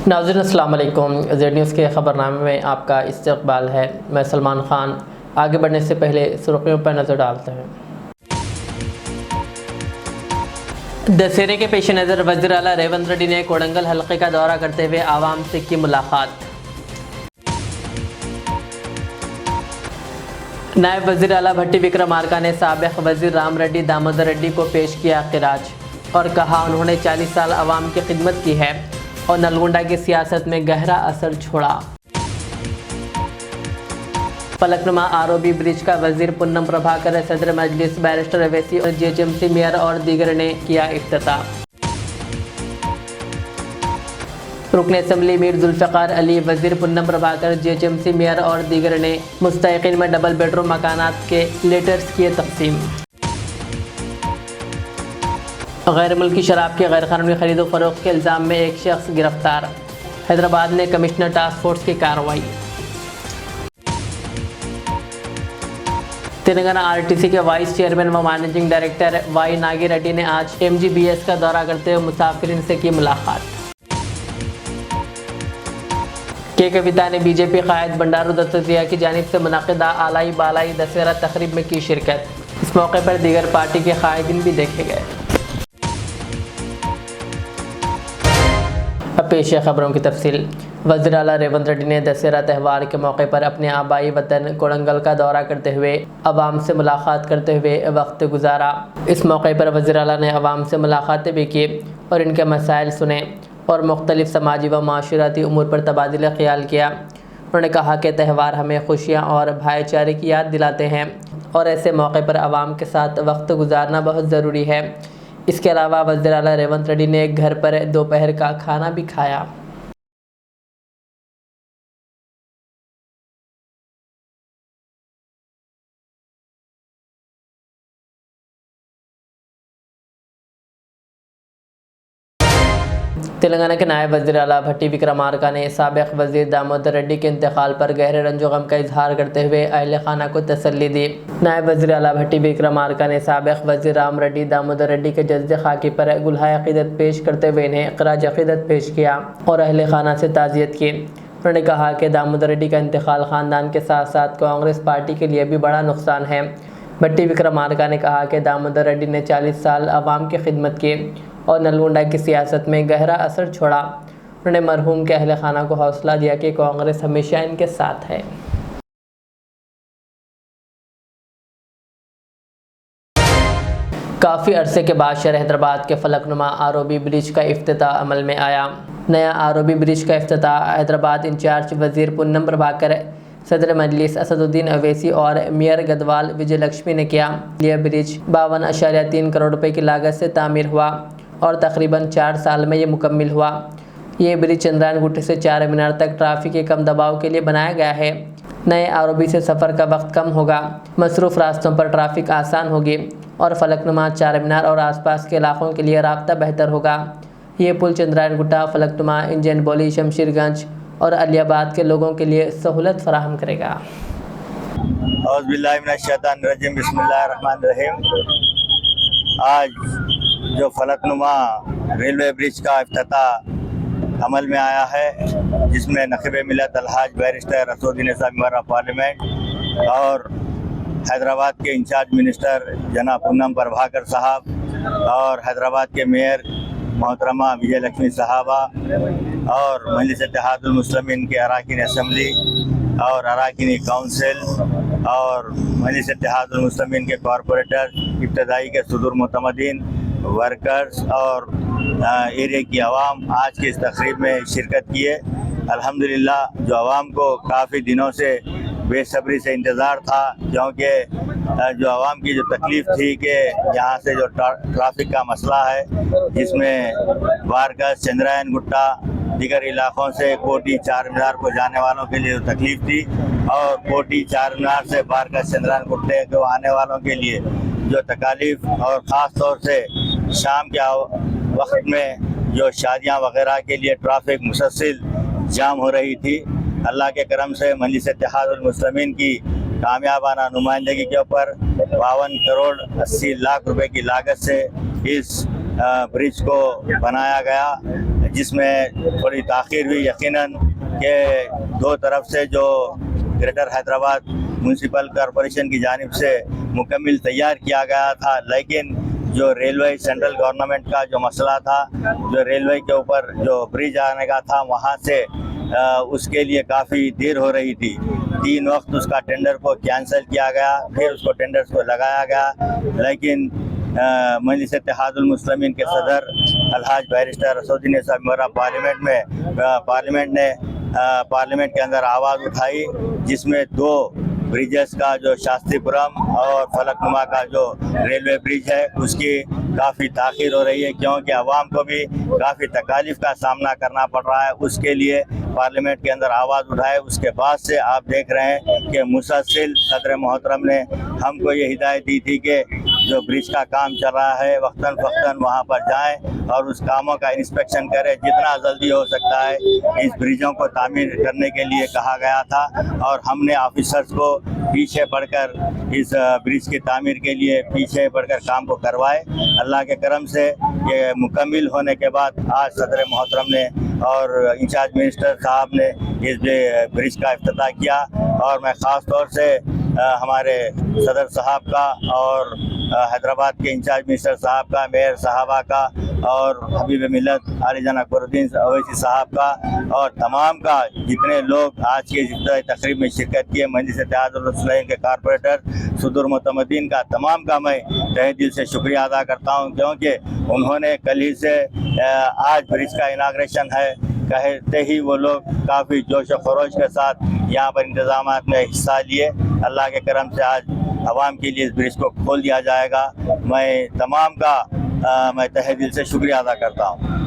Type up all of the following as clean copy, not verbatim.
नाज़रीन अस्सलाम वालेकुम। ज़ेड न्यूज़ के ख़बरनामे में आपका इस्तक़बाल है। मैं सलमान ख़ान। आगे बढ़ने से पहले सुर्ख़ियों पर नज़र डालते हैं। दशहरे के पेश नज़र वज़ीर आला रेवंत रेड्डी ने कोडंगल हल्के का दौरा करते हुए आवाम से की मुलाकात। नायब वज़ीर आला भट्टी विक्रमार्का ने साबिक़ वज़ीर राम रेड्डी दामोदर रेड्डी को पेश किया खिराज और कहा उन्होंने 40 साल आवाम की खिदमत की है और नलगोंडा की सियासत में गहरा असर छोड़ा। फलकनुमा आरओबी ब्रिज का वज़ीर पुन्नम प्रभाकर, सदर मजलिस बैरिस्टर अवैसी और जीएचएमसी मेयर और दीगर ने किया इफ्तिताह। रुकन असम्बली मीर जुल्फ़िकार अली, वज़ीर पुन्नम प्रभाकर, जीएचएमसी मेयर और दीगर ने मुस्तहिक़ीन में डबल बेडरूम मकानात के लेटर्स किए तक़सीम। गैर मुल्की शराब की गैर कानूनी खरीद व फरोख्त के इल्ज़ाम में एक शख्स गिरफ्तार। हैदराबाद में कमिश्नर टास्क फोर्स की कार्रवाई। तेलंगाना आरटीसी के वाइस चेयरमैन व managing director Y Nagi Reddy ने आज एमजीबीएस का दौरा करते हुए मुसाफिरीन से की मुलाकात। के कविता ने बीजेपी कायद बंडारू दत्तत्रेय की जानिब से मुनक़िदा आलाई बालाई दशहरा तकरीब में की शिरकत। इस मौके पर दीगर पार्टी के कायदीन भी देखे गए। अब पेश है खबरों की तफसील। वज़ीर आला रेवंत रेड्डी ने दशहरा त्यौहार के मौके पर अपने आबाई वतन कोडंगल का दौरा करते हुए अवाम से मुलाकात करते हुए वक्त गुजारा। इस मौके पर वज़ीर आला ने अवाम से मुलाकातें भी की और इनके मसाइल सुने और मुख्तलिफ समाजी व माशराती उमूर पर तबादला ख्याल किया। उन्होंने कहा कि त्यौहार हमें खुशियाँ और भाईचारे की याद दिलाते हैं और ऐसे मौके पर अवाम के साथ वक्त गुजारना बहुत ज़रूरी है। इसके अलावा वज़ीर आला रेवंत रेड्डी ने घर पर दोपहर का खाना भी खाया। तेलंगाना के नायब वज़ीर आला भट्टी विक्रमार्का ने साबिक़ वज़ीर दामोदर रेड्डी के इंतकाल पर गहरे रंजो गम का इजहार करते हुए अहले खाना को तसल्ली दी। नायब वज़ीर आला भट्टी विक्रमार्का ने साबिक़ वज़ीर राम रेड्डी दामोदर रेड्डी के जज्द खाकी पर गुलहाए अक़ीदत पेश करते हुए इन्हें ख़राज अक़ीदत पेश किया और अहले खाना से ताज़ियत की। उन्होंने कहा कि दामोदर रेड्डी का इंतकाल ख़ानदान के साथ साथ कांग्रेस पार्टी के लिए भी बड़ा नुकसान है। भट्टी विक्रमार्का ने कहा कि दामोदर रेड्डी ने 40 साल आवाम की खिदमत की और नलगोंडा की सियासत में गहरा असर छोड़ा। उन्होंने मरहूम के अहले खाना को हौसला दिया कि कांग्रेस हमेशा इनके साथ है। काफ़ी अरसे के बाद शहर हैदराबाद के फलकनुमा आरओबी ब्रिज का इफ्तिताह अमल में आया। नया आरओबी ब्रिज का इफ्तिताह हैदराबाद इंचार्ज वज़ीर पुन्नम प्रभाकर, सदर मजलिस असदुद्दीन अवैसी और मेयर गदवाल विजय लक्ष्मी ने किया। यह ब्रिज 52.3 करोड़ रुपए की लागत से तामीर हुआ और तकरीबन 4 साल में ये मुकम्मिल हुआ। ये ब्रिज चंद्रायन गुट्टे से चार मीनार तक ट्रैफिक के कम दबाव के लिए बनाया गया है। नए आरओबी से सफ़र का वक्त कम होगा, मसरूफ़ रास्तों पर ट्रैफिक आसान होगी और फलकनुमा, चार मीनार और आसपास के इलाकों के लिए राब्ता बेहतर होगा। ये पुल चंद्रायन गुट्टा, फलकनुमा, इंजन बोली, शमशीरगंज और अलियाबाद के लोगों के लिए सहूलत फराहम करेगा। आज जो फलकनुमा रेलवे ब्रिज का इफ्तिताह अमल में आया है, जिसमें नक़ीब मिल्लत अलहाज बैरिस्टर असदुद्दीन साहब मेंबर ऑफ पार्लियामेंट और हैदराबाद के इंचार्ज मिनिस्टर जनाब पुन्नम प्रभाकर साहब और हैदराबाद के मेयर मोहतरमा विजय लक्ष्मी साहबा और मजलिस इत्तेहादुल मुस्लिमीन के अरकान असम्बली और अरकान काउंसिल और मजलिस इत्तेहादुल मुस्लिमीन के कॉरपोरेटर, इब्तदाई के सुदूर मुतमदीन, वर्कर्स और एरिया की आवाम आज की इस तकरीब में शिरकत किए। अल्हम्दुलिल्लाह जो आवाम को काफ़ी दिनों से बेसब्री से इंतज़ार था, क्योंकि जो आवाम की जो तकलीफ़ थी कि यहाँ से जो ट्रैफिक का मसला है, जिसमें वारकस, चंद्रायन गुट्टा, दीगर इलाक़ों से कोटी, चार मीनार को जाने वालों के लिए तकलीफ़ थी और कोटी, चार मीनार से वारकस, चंद्रायन गुट्टे को आने वालों के लिए जो तकालीफ और ख़ास तौर से शाम के वक्त में जो शादियाँ वगैरह के लिए ट्रैफिक मुसलसल जाम हो रही थी, अल्लाह के करम से मजलिस इत्तेहादुल मुस्लिमीन की कामयाबाना नुमाइंदगी के ऊपर 52 करोड़ 80 लाख रुपए की लागत से इस ब्रिज को बनाया गया, जिसमें थोड़ी ताख़ीर हुई यकीनन कि दो तरफ से जो ग्रेटर हैदराबाद म्यूनसिपल कॉरपोरेशन की जानिब से मुकम्मल तैयार किया गया था, लेकिन जो रेलवे सेंट्रल गवर्नमेंट का जो मसला था, जो रेलवे के ऊपर जो ब्रिज आने का था वहाँ से उसके लिए काफ़ी देर हो रही थी। 3 वक्त उसका टेंडर को कैंसिल किया गया, फिर उसको टेंडर्स को लगाया गया, लेकिन मजलिस इत्तेहादुल मुस्लिमीन के सदर अलहाज बैरिस्टर रसूदीन साहब मेमबर पार्लियामेंट के अंदर आवाज़ उठाई, जिसमें 2 ब्रिजेस का जो शास्त्रीपुरम और फलकनुमा का जो रेलवे ब्रिज है उसकी काफ़ी ताख़ीर हो रही है, क्योंकि आवाम को भी काफ़ी तकालीफ का सामना करना पड़ रहा है। उसके लिए पार्लियामेंट के अंदर आवाज़ उठाए। उसके बाद से आप देख रहे हैं कि मुसलसल सदर मोहतरम ने हमको ये हिदायत दी थी कि जो ब्रिज का काम चल रहा है वक्तन फ़क्तन वहाँ पर जाएं और उस कामों का इंस्पेक्शन करें। जितना जल्दी हो सकता है इस ब्रिजों को तामीर करने के लिए कहा गया था और हमने ऑफिसर्स को पीछे पड़कर इस ब्रिज की तामीर के लिए पीछे पड़कर काम को करवाए। अल्लाह के करम से ये मुकम्मल होने के बाद आज सदर मोहतरम ने और इंचार्ज मिनिस्टर साहब ने इस ब्रिज का इफ्तिताह किया और मैं ख़ास तौर से हमारे सदर साहब का और हैदराबाद के इंचार्ज मिनिस्टर साहब का, मेयर साहबा का और हबीब मिलत आलीजान अकबरुद्दीन अवैसी साहब का और तमाम का जितने लोग आज के इस तकरीब में शिरकत किए, मजलिस इत्तेहादुल मुस्लिमीन के कारपोरेटर सुदूर मुतमद्दीन का तमाम का मैं तहे दिल से शुक्रिया अदा करता हूँ, क्योंकि उन्होंने कल ही से आज ब्रिज का इनाग्रेशन है कहते ही वो लोग काफ़ी जोश व खरोश के साथ यहाँ पर इंतज़ामात में हिस्सा लिए। अल्लाह के करम से आज आवाम के लिए इस ब्रिज को खोल दिया जाएगा। मैं तमाम का मैं तहे दिल से शुक्रिया अदा करता हूँ।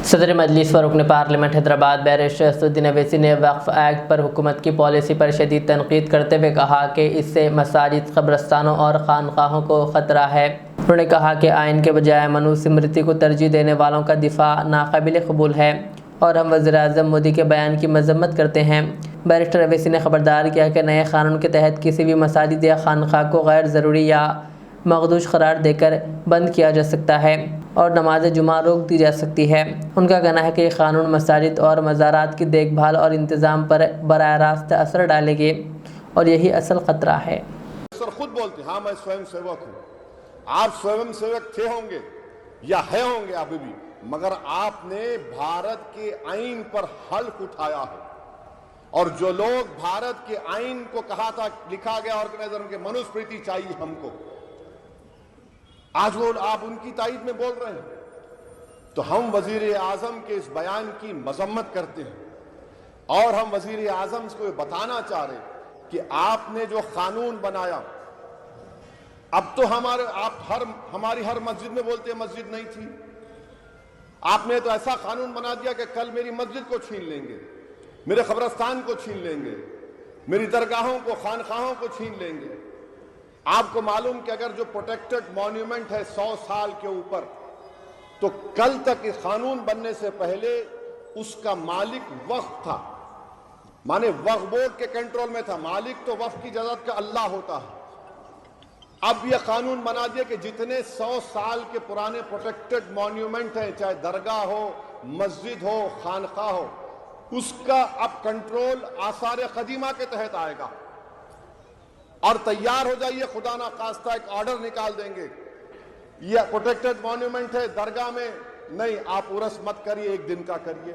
सदर मजलिस व रुकन पार्लियामेंट हैदराबाद बैरिस्टर असदुद्दीन अवैसी ने वक्फ एक्ट पर हुकूमत की पॉलिसी पर शदीद तनकीद करते हुए कहा कि इससे मसाजिद, कब्रस्तानों और खानकाहों को ख़तरा है। उन्होंने कहा कि आइन के बजाय मनुष्य स्मृति को तरजीह देने वालों का दिफा नाकाबिल कबूल है और हम वज़ीर-ए-आज़म मोदी के बयान की मजम्मत करते हैं। बैरिस्टर अवैसी ने खबरदार किया कि नए कानून के तहत किसी भी मसाजिद या खानका को गैर ज़रूरी या मखदूश करार देकर बंद किया जा सकता है और नमाज जुमा रोक दी जा सकती है। उनका कहना है कि ये कानून मसाजिद और मज़ारात की देखभाल और इंतज़ाम पर बराह रास्त असर डालेंगे और यही असल ख़तरा है। सर खुद बोलते हाँ मैं स्वयं सेवक हूँ। आप स्वयं सेवक थे होंगे या है होंगे अभी भी, मगर आपने भारत के आइन पर हल्फ उठाया है और जो लोग भारत के आइन को कहा था, लिखा गया ऑर्गेनाइजर के मनुस्मृति चाहिए हमको, आज वो आप उनकी तायद में बोल रहे हैं। तो हम वजीर आजम के इस बयान की मजम्मत करते हैं और हम वजीर आजम को बताना चाह रहे हैं कि आपने जो कानून बनाया, अब तो हमारी हर मस्जिद में बोलते हैं मस्जिद नहीं थी, आपने तो ऐसा कानून बना दिया कि कल मेरी मस्जिद को छीन लेंगे, मेरे कब्रस्तान को छीन लेंगे, मेरी दरगाहों को, खानकाहों को छीन लेंगे। आपको मालूम कि अगर जो प्रोटेक्टेड मॉन्यूमेंट है 100 साल के ऊपर, तो कल तक इस कानून बनने से पहले उसका मालिक वक्फ था, माने वक्फ बोर्ड के कंट्रोल में था। मालिक तो वक्फ की इजाजत का अल्लाह होता है। अब यह कानून बना दिया कि जितने 100 साल के पुराने प्रोटेक्टेड मॉन्यूमेंट हैं, चाहे दरगाह हो, मस्जिद हो, खानका हो, उसका अब कंट्रोल आसार कदीमा के तहत आएगा। और तैयार हो जाइए, खुदा ना खास्ता एक ऑर्डर निकाल देंगे, यह प्रोटेक्टेड मॉन्यूमेंट है, दरगाह में नहीं आप उर्स मत करिए, एक दिन का करिए।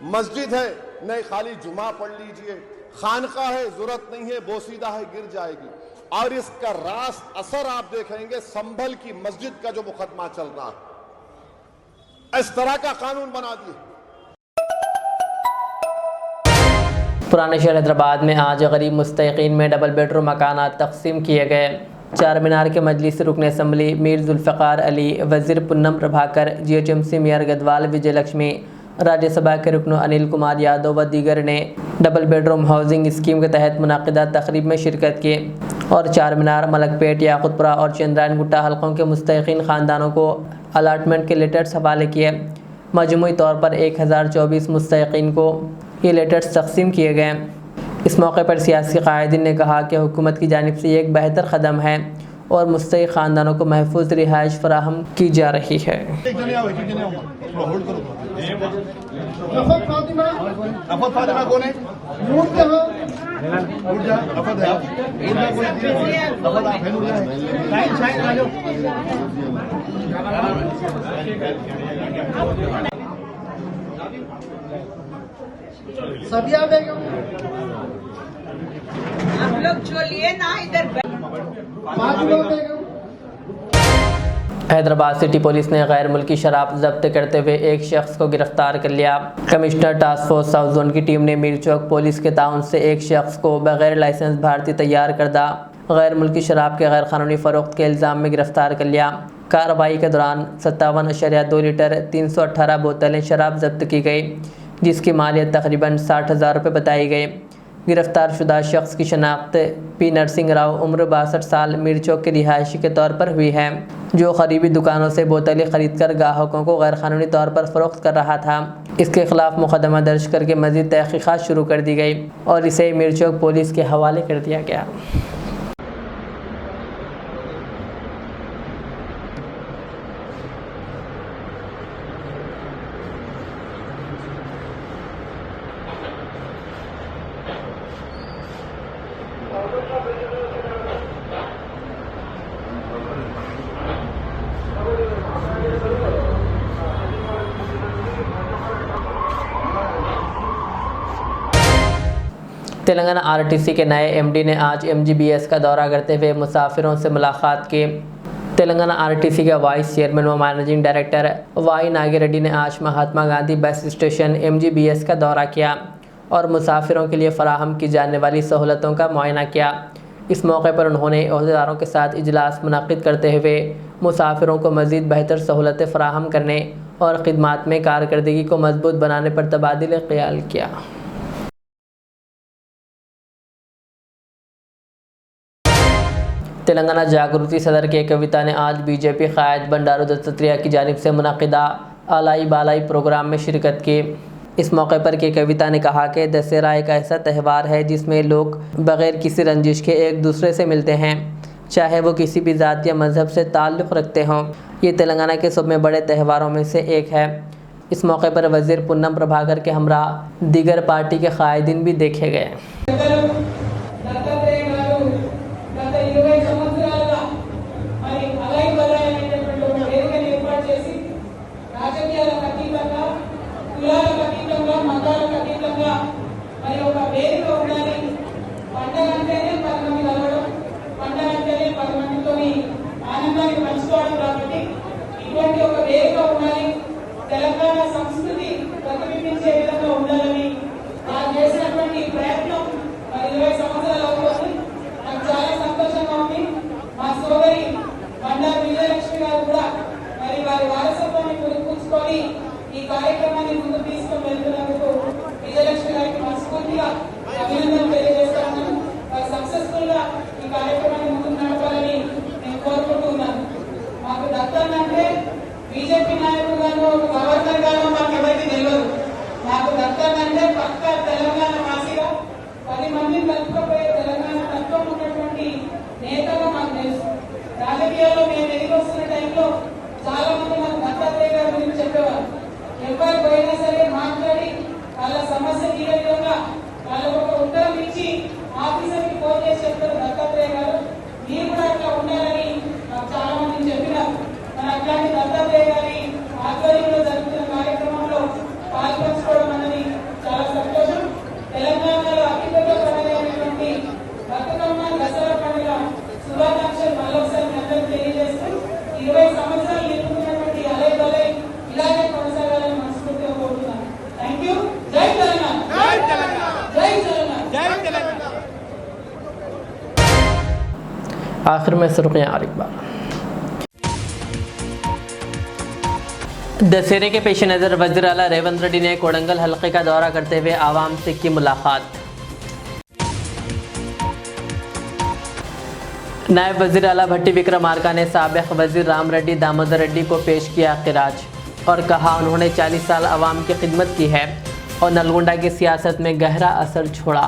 मस्जिद है, नहीं खाली जुमा पढ़ लीजिए। खानका है, जरूरत नहीं है, बोसीदा है, गिर जाएगी। और इसका रास्त असर आप देखेंगे संभल की मस्जिद का जो मुकदमा चल रहा है, इस तरह का कानून बना दिए। पुराने शहर हैदराबाद में आज गरीब मुस्तहिकीन में डबल बेडरूम मकानात तकसीम किए गए। चार मीनार के मजलिस रुकन असम्बली मीर जुल्फ़िकार अली, वज़ीर पुन्नम प्रभाकर, GHMC मेयर गदवाल विजय लक्ष्मी, राज्यसभा के रुकन अनिल कुमार यादव व दीगर ने डबल बेडरूम हाउसिंग स्कीम के तहत मुनाकिदा तकरीब में शिरकत की और चार मीनार, मलकपेट, याकुतपुरा और चंद्रायन गुट्टा हल्कों के मुस्तहिकीन ख़ानदानों को अलाटमेंट के लेटर्स हवाले किए। मजमूई तौर पर 1024 मुस्तहिकीन को ये लेटर्स तकसीम किए गए। इस मौके पर सियासी कायदीन ने कहा कि हुकूमत की जानिब से ये एक बेहतर कदम है और मुस्तहिक ख़ानदानों को महफूज रिहाइश फराहम की जा रही है। सबिया बेगम, आप लोग जो लिए ना इधर फातिमा बेगम। हैदराबाद सिटी पुलिस ने गैर मुल्की शराब जब्त करते हुए एक शख्स को गिरफ्तार कर लिया। Commissioner task force south zone की टीम ने मीर चौक पुलिस के ताउन से एक शख्स को बगैर लाइसेंस भारतीय तैयार करदा गैर मुल्की शराब के गैर कानूनी फ़रोख्त के इल्ज़ाम में गिरफ्तार कर लिया। कार्रवाई के दौरान 57.2 लीटर 318 बोतलें शराब जब्त की गई, जिसकी मालियत तकरीबन 60,000 रुपये बताई गई। गिरफ्तार शुदा शख्स की शनाख्त पी नरसिंह राव उम्र 62 साल मीर चौक के रिहायशी के तौर पर हुई है, जो करीबी दुकानों से बोतलें खरीद कर ग्राहकों को गैर कानूनी तौर पर फ़रोख्त कर रहा था। इसके खिलाफ मुकदमा दर्ज करके मज़ीद तहक़ीक़ात शुरू कर दी गई और इसे मीर चौक पुलिस के हवाले कर दिया गया। तेलंगाना आरटीसी के नए एमडी ने आज एमजीबीएस का दौरा करते हुए मुसाफिरों से मुलाकात की। तेलंगाना आरटीसी के वाइस चेयरमैन व मैनेजिंग डायरेक्टर वाई नागिरेड्डी ने आज Mahatma Gandhi bus station MGBS का दौरा किया और मुसाफिरों के लिए फराहम की जाने वाली सहूलतों का मुआयना किया। इस मौके पर उन्होंने अहदेदारों के साथ इजलास मुनक़्क़िद करते हुए मुसाफिरों को मज़ीद बेहतर सहूलतें फराहम करने और ख़िदमात में कारकर्दगी को मजबूत बनाने पर तबादिल ख़याल किया। तेलंगाना जागृति सदर के कविता ने आज बीजेपी क़ायद बंडारू दत्तात्रेय की जानिब से मुनक़्क़िदा आलाई बालाई प्रोग्राम में शिरकत की। इस मौके पर के कविता ने कहा कि दशहरा एक ऐसा त्यौहार है जिसमें लोग बग़ैर किसी रंजिश के एक दूसरे से मिलते हैं, चाहे वो किसी भी ज़ात या मज़हब से ताल्लुक़ रखते हों। ये तेलंगाना के सब में बड़े त्योहारों में से एक है। इस मौके पर वज़ीर पुन्नम प्रभाकर के हमरा दीगर पार्टी के क़ायदीन भी देखे गए। తెలంగాణ సంస్కృతి ప్రతిబింబించే విధంగా ఉండాలని నాకు చేసినటువంటి ప్రయత్నం 20 సంవత్సరాలు అవుతుంది. నాకు చాలా సంతోషంగా ఉంది. మా సోదరి బండారు విజయలక్ష్మి గారు కూడా మరి వారి వారసత్వాన్ని పురస్కరించుకొని ఈ కార్యక్రమాన్ని ముందుకు తీసుకొని వెళ్తున్నందుకు విజయలక్ష్మి గారికి మనస్ఫూర్తిగా అభినందనలు తెలియజేస్తాను. వారు సక్సెస్ఫుల్ గా ఈ కార్యక్రమాన్ని ముందుకు నడపాలని నేను కోరుకుంటున్నాను. మాకు దత్తన్న అంటే బీజేపీ నాయకులు గాను గవర్నర్ గాను మాకు ఎవరికి తెలియదు. మాకు దత్తన్న అంటే పక్కా తెలంగాణ వాసిగా 10 మందిని కలుపుకపోయే తెలంగాణ తత్వం ఉన్నటువంటి నేతగా మాకు తెలుసు. రాజకీయాల్లో మేము ఎదిగి వస్తున్న టైంలో చాలా మంది మాకు దత్తాత్రేయ గారి గురించి చెప్పేవారు. ఎవరు పోయినా సరే మాట్లాడి వాళ్ళ సమస్య తీరే విధంగా వాళ్ళకు ఒక ఉత్తరం ఇచ్చి ఆఫీసర్కి ఫోన్ చేసి చెప్తారు దత్తాత్రేయ గారు, మీరు కూడా అట్లా ఉండాలని నాకు చాలా మంది చెప్పినారు. మన అట్లాంటి దత్తాత్రేయ గారి ఆధ్వర్యంలో జరుగుతున్న కార్యక్రమంలో పాల్పంచుకోవడం అనేది చాలా సంతోషం. తెలంగాణలో అతిపెద్ద పండుగ అయినటువంటి బతుకమ్మ దసరా పండుగ శుభాకాంక్షలు మరొకసారి అందరికీ తెలియజేస్తూ 20 సంవత్సరాలు నిలుపుకున్నటువంటి అలై బలై ఇలాగే కొనసాగాలని మనస్ఫూర్తిగా కోరుతున్నాను. Thank you. జై తెలంగాణ. జై తెలంగాణ. జై తెలంగాణ. జై తెలంగాణ. आखिर में सुर्खियां और एक बार। दशहरे के पेश नज़र वज़ीर आला रेवंत रेड्डी ने कोडंगल हल्के का दौरा करते हुए आवाम से की मुलाकात। नायब वज़ीर आला भट्टी विक्रमार्का ने साबिक़ वज़ीर राम रेड्डी दामोदर रेड्डी को पेश किया खिराज और कहा उन्होंने 40 साल आवाम की खिदमत की है और नलगोंडा की सियासत में गहरा असर छोड़ा।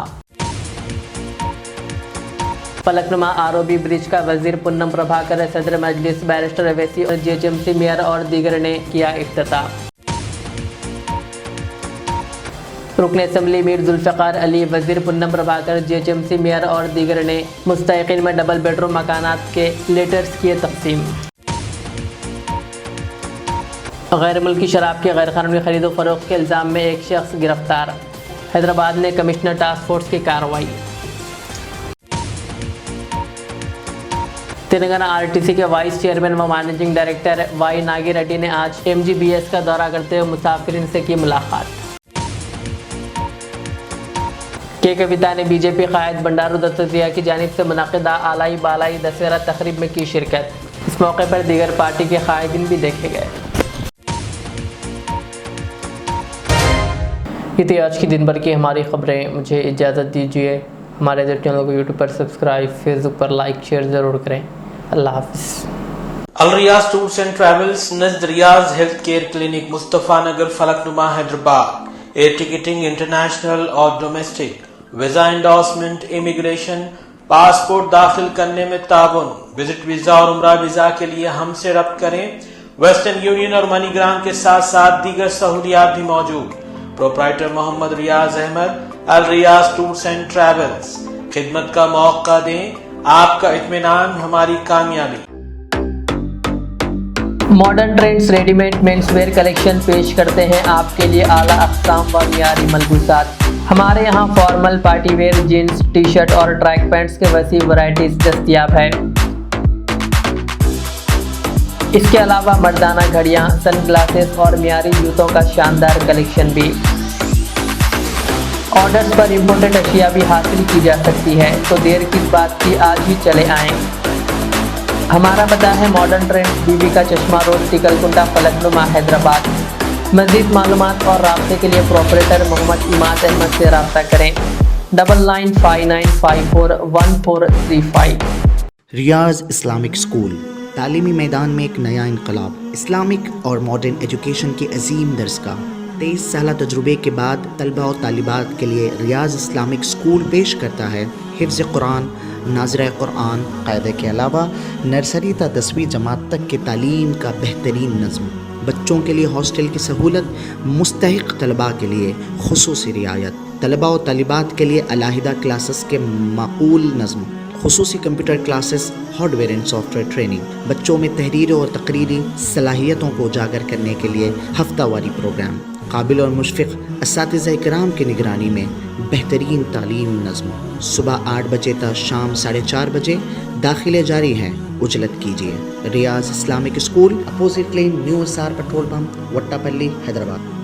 फलकनुमा आरओबी ब्रिज का वजीर पुन्नम प्रभाकर, सदर मजलिस बैरिस्टर अवैसी और जीएचएमसी मेयर और दीगर ने किया इफ्तिताह। रुकन असम्बली मीर जुल्फ़िकार अली, वजीर पुन्नम प्रभाकर, जीएचएमसी मेयर और दीगर ने मुस्तहिक़ीन में डबल बेडरूम मकानात के लेटर्स किए तक़सीम। गैर मुल्की शराब की गैर कानूनी खरीद व फरोख्त के इल्ज़ाम में एक शख्स गिरफ्तार। हैदराबाद में कमिश्नर टास्क फोर्स की कार्रवाई। तेलंगाना आरटीसी के वाइस चेयरमैन व managing director Y Nagi Reddy ने आज एमजीबीएस का दौरा करते हुए मुसाफिरीन से की मुलाकात। के कविता ने बीजेपी कायद बंडारू दत्तत्रेय की जानिब से मुनक़िदा आलाई बालाई दशहरा तकरीब में की शिरकत। इस मौके पर दीगर पार्टी के कायदीन भी देखे गए। ये थी आज की दिन भर की हमारी खबरें। मुझे इजाज़त दीजिए। हमारे चैनल को यूट्यूब पर सब्सक्राइब, फेसबुक पर लाइक शेयर ज़रूर करें। अल्लाह हाफ़िज़। Al Riyaz tours and travels नज़द Riyaz health care clinic, Mustafa Nagar, Falaknuma, Hyderabad. Air ticketing international और domestic, visa endorsement, immigration, passport दाखिल करने में ताउन, विजिट वीज़ा और उम्रा वीज़ा के लिए हमसे रब्त करें। वेस्टर्न यूनियन और मनीग्राम के साथ साथ दीगर सहूलियात भी मौजूद। Proprietor Mohammed Riyaz Ahmed, Al Riyaz tours and travels. खिदमत का मौका दें, आपका इत्मीनान हमारी कामयाबी। Modern trends readymade menswear collection पेश करते हैं आपके लिए आला अक़साम व मियारी मलबूसात। हमारे यहाँ formal, party wear, jeans, T shirt और ट्रैक पैंट्स के वसी वैरायटीज दस्तयाब है। इसके अलावा मर्दाना घड़ियाँ, सन ग्लासेस और मियारी जूतों का शानदार कलेक्शन भी। ऑर्डर्स पर इम्पोर्टेड अशिया भी हासिल की जा सकती है, तो देर किस बात की, आज ही चले आएँ। हमारा पता है मॉडर्न ट्रेंड्स, बीबी का चश्मा रोड, टिकलकुंटा, फलकनुमा, हैदराबाद। मज़ीद मालूमात और राब्ते के लिए प्रोपरेटर मोहम्मद इमाद अहमद से रब्ता करें। 9959541435। रियाज इस्लामिक स्कूल, तालीमी मैदान में एक नया इनकलाब। इस्लामिक और मॉडर्न एजुकेशन की अजीम दरसगाह। 23 साल तजुर्बे के बाद तलबा और तालिबात के लिए रियाज इस्लामिक स्कूल पेश करता है हिफ्ज़ कुरान, नाज़िरा कुरान क़ायदे के अलावा नर्सरी ta 10वीं जमात तक की तालीम का बेहतरीन नज़्म। बच्चों के लिए हॉस्टल की सहूलत, मुस्तहिक़ तलबा के लिए खुसूसी रियायत, तलबा और तालिबात के लिए अलहदा क्लासेस के माकूल नज़्म, खुसूसी computer classes, hardware and software training. बच्चों में तहरीरी और तकरीरी सलाहियतों को उजागर करने के लिए हफ्तावारी प्रोग्राम। काबिल और मुशफ़िक़ असातिज़ा इकराम की निगरानी में बेहतरीन तालीम नज़्म। सुबह 8 बजे तक शाम 4:30 बजे दाखिले जारी हैं, उजलत कीजिए। Riyaz Islamic school, opposite lane, new SR petrol pump, Vattepally, Hyderabad.